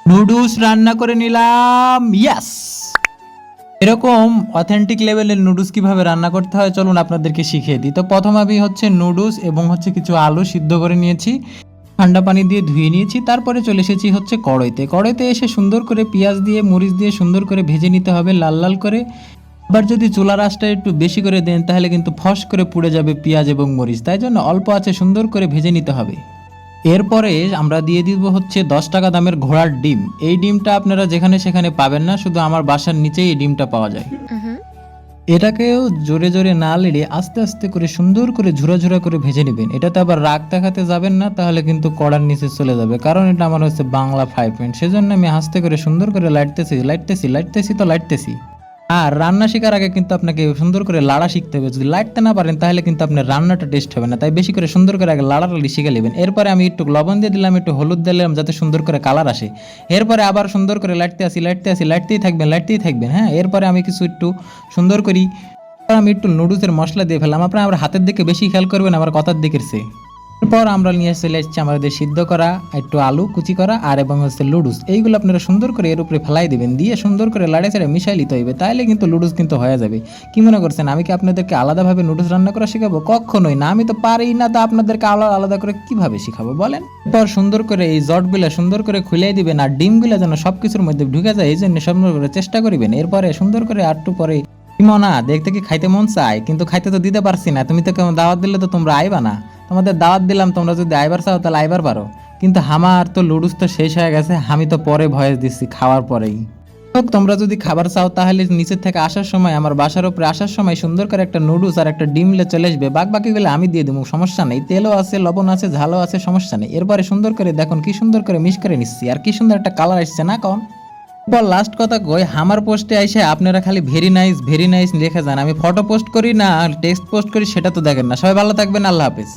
Noodles রান্না করে নিলাম। ইয়াস, এরকম অথেন্টিক লেভেলের নুডলস কিভাবে রান্না করতে হয় চলুন আপনাদেরকে শিখিয়ে দিই। তো প্রথম আমি নুডলস এবং কিছু আলু সিদ্ধ করে নিয়েছি, ঠান্ডা পানি দিয়ে ধুয়ে নিয়েছি। তারপরে চলে এসেছি কড়াইতে এসে সুন্দর করে পেঁয়াজ দিয়ে মরিচ দিয়ে সুন্দর করে ভেজে নিতে হবে লাল লাল করে। আবার যদি চুলার আঁচটা একটু বেশি করে দেন তাহলে কিন্তু ফস করে পুড়ে যাবে পেঁয়াজ এবং মরিচ, তাই জন্য অল্প আঁচে সুন্দর করে ভেজে নিতে হবে। এরপরে আমরা দিয়ে দিব 10 টাকা দামের ঘোড়ার ডিম। এই ডিমটা আপনারা যেখানে সেখানে পাবেন না, শুধু আমার বাসার নিচেই এই ডিমটা পাওয়া যায়। এটাকেও জোরে জোরে না লেড়ে আস্তে আস্তে করে সুন্দর করে ঝুরা ঝুরা করে ভেজে নেবেন। এটাতে আবার রাগ দেখাতে যাবেন না, তাহলে কিন্তু কড়ার নিচে চলে যাবে, কারণ এটা আমার বাংলা ফ্রাই প্যান। সেজন্য আমি আস্তে করে সুন্দর করে লাইটতেছি। আর রান্না শেখার আগে কিন্তু আপনাকে সুন্দর করে লাড়া শিখতে হবে। যদি লাইটতে না পারেন তাহলে কিন্তু আপনার রান্নাটা টেস্ট হবে না, তাই বেশি করে সুন্দর করে আগে লাড়ালাড়ি শিখে নেবেন। এরপরে আমি একটু লবণ দিয়ে দিলাম, একটু হলুদ দিলাম যাতে সুন্দর করে কালার আসে। এরপরে আবার সুন্দর করে লাইটতেই থাকবেন। হ্যাঁ, এরপরে আমি কিছু একটু সুন্দর করি, আমি একটু নুডলসের মশলা দিয়ে ফেললাম। আপনারা আমার হাতের দিকে বেশি খেয়াল করবেন, আমার কথার দিকের চেয়ে। এরপর আমরা নিয়ে চলে এসেছি আমাদের সিদ্ধ করা একটু আলু কুচি করা আর এবং লুডুস। এইগুলো আপনারা সুন্দর করে এর উপরে ফেলাই দেবেন, দিয়ে সুন্দর করে লাড়ে চাড়ে মিশাই নিতে হইবে, তাহলে কিন্তু লুডুস কিন্তু হয়ে যাবে। কি মনে করছেন আমি কি আপনাদেরকে আলাদাভাবে নুডলস রান্না করা শেখাবো? কখনোই না, আমি তো পারি না, তো আপনাদেরকে আলাদা আলাদা করে কিভাবে শেখাবো বলেন? এরপর সুন্দর করে এই জটগুলা সুন্দর করে খুলিয়ে দিবেন, আর ডিমগুলা যেন সবকিছুর মধ্যে ঢুকে যায় এই জন্য সুন্দর করে চেষ্টা করবেন। এরপরে সুন্দর করে আটটু পরে না দেখতে কি খাইতে মন চায়, কিন্তু খাইতে তো দিতে পারছি না। তুমি তো কেমন দাওয়াত দিলে তো তোমরা আইবা না, তোমাদের দাওয়াত দিলাম, তোমরা যদি আইবার চাও তাহলে আইবার পারো। কিন্তু আমার তো লুডুস তো শেষ হয়ে গেছে, আমি তো পরে ভয়েস দিচ্ছি খাওয়ার পরেই। তোমরা যদি খাবার চাও তাহলে নিচের থেকে আসার সময়, আমার বাসার উপরে আসার সময় সুন্দর করে একটা নুডলস আর একটা ডিম লে চলে আসবে। বাকিগুলো আমি দিয়ে দেবো, সমস্যা নেই। তেলও আছে, লবণ আছে, ঝালও আছে, সমস্যা নেই। এরপরে সুন্দর করে দেখুন কি সুন্দর করে মিক্স করে নিচ্ছি, আর কি সুন্দর একটা কালার আসছে না কন? লাস্ট কথা কই, আমার পোস্টে আইসে আপনারা খালি ভেরি নাইস লিখে যান। আমি ফটো পোস্ট করি না টেক্সট পোস্ট করি, সেটা তো দেখেন না। সবাই ভালো থাকবেন, আল্লাহ হাফেজ।